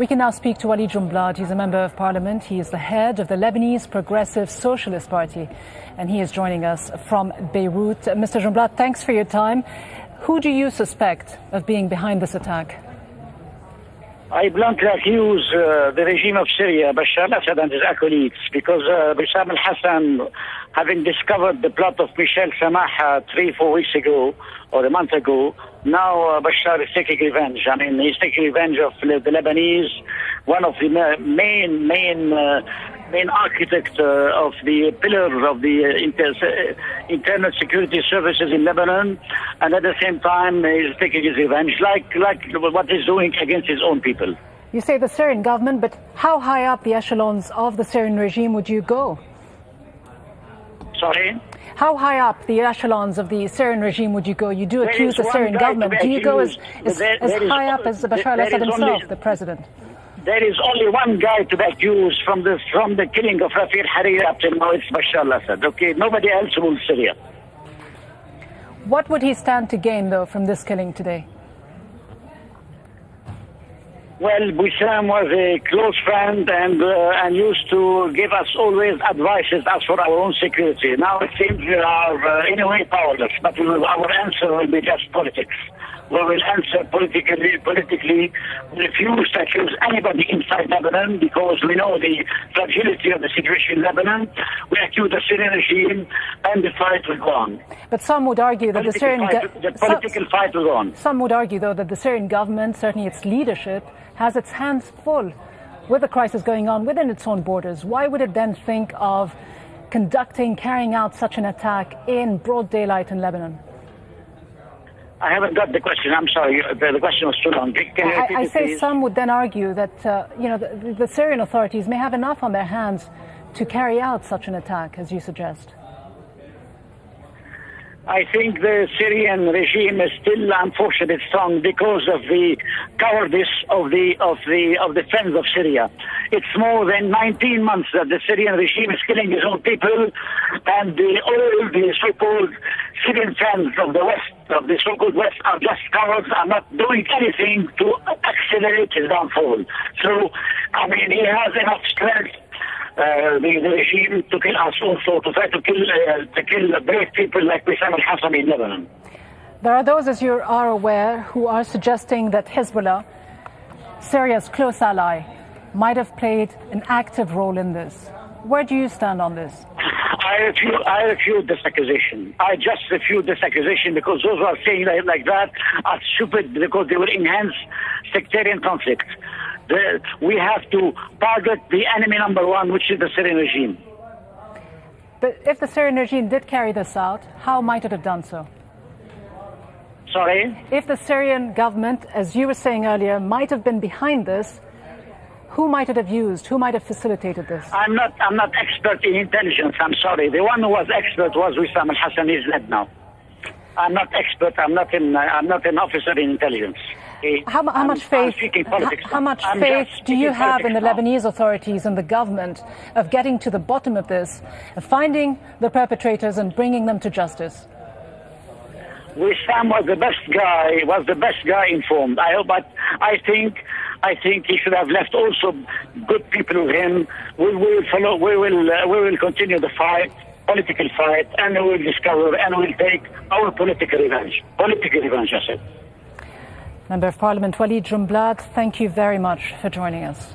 We can now speak to Walid Jumblatt. He's a member of parliament. He is the head of the Lebanese Progressive Socialist Party, and he is joining us from Beirut. Mr. Jumblatt, thanks for your time. Who do you suspect of being behind this attack? I bluntly accuse the regime of Syria, Bashar al-Assad and his acolytes, because Bassam al-Hasan, having discovered the plot of Michel Samah 3-4 weeks ago, or a month ago, now Bashar is taking revenge. I mean, he's taking revenge of the Lebanese, one of the main architect of the pillar of the internal security services in Lebanon, and at the same time he's taking his revenge, like what he's doing against his own people. You say the Syrian government, but how high up the echelons of the Syrian regime would you go? Sorry? How high up the echelons of the Syrian regime would you go? You do accuse the Syrian government. Do you go as high up as Bashar al-Assad himself, the president? There is only one guy to be accused from the killing of Rafi al-Hariri up till now. It's Bashar al-Assad. Okay, nobody else rules Syria. What would he stand to gain, though, from this killing today? Well, Bassam was a close friend and used to give us always advices as for our own security. Now it seems we are in a way powerless, but our answer will be just politics. We will answer politically. We refuse to accuse anybody inside Lebanon because we know the fragility of the situation in Lebanon. We accuse the Syrian regime, and the fight will go on. But some would argue that the political fight will go on. Some would argue, though, that the Syrian government, certainly its leadership, has its hands full with the crisis going on within its own borders. Why would it then think of carrying out such an attack in broad daylight in Lebanon? I haven't got the question. I'm sorry. The question was too long. Can you repeat I it, say please? Some would then argue that the Syrian authorities may have enough on their hands to carry out such an attack, as you suggest. I think the Syrian regime is still, unfortunately, strong because of the cowardice of the friends of Syria. It's more than 19 months that the Syrian regime is killing his own people, and all the so-called Syrian friends of the West, of the so-called West, are just cowards, are not doing anything to accelerate his downfall. So, I mean, he has enough strength. The regime to kill us also, to try to kill brave people like Bassam al-Hasan in Lebanon. There are those, as you are aware, who are suggesting that Hezbollah, Syria's close ally, might have played an active role in this. Where do you stand on this? I refute this accusation. I just refute this accusation because those who are saying like that are stupid because they will enhance sectarian conflict. We have to target the enemy number one, which is the Syrian regime. But if the Syrian regime did carry this out, how might it have done so? Sorry? If the Syrian government, as you were saying earlier, might have been behind this, who might it have used? Who might have facilitated this? I'm not expert in intelligence. I'm sorry. The one who was expert was Bassam al-Hasan. He's dead now. I'm not expert. I'm not an officer in intelligence. How much faith do you have in the Lebanese authorities and the government of getting to the bottom of this, of finding the perpetrators and bringing them to justice? Bassam was the best guy informed. But I think he should have left also good people with him. We will continue the fight, political fight, and we will discover and we will take our political revenge. Political revenge, I said. Member of Parliament Walid Jumblatt, thank you very much for joining us.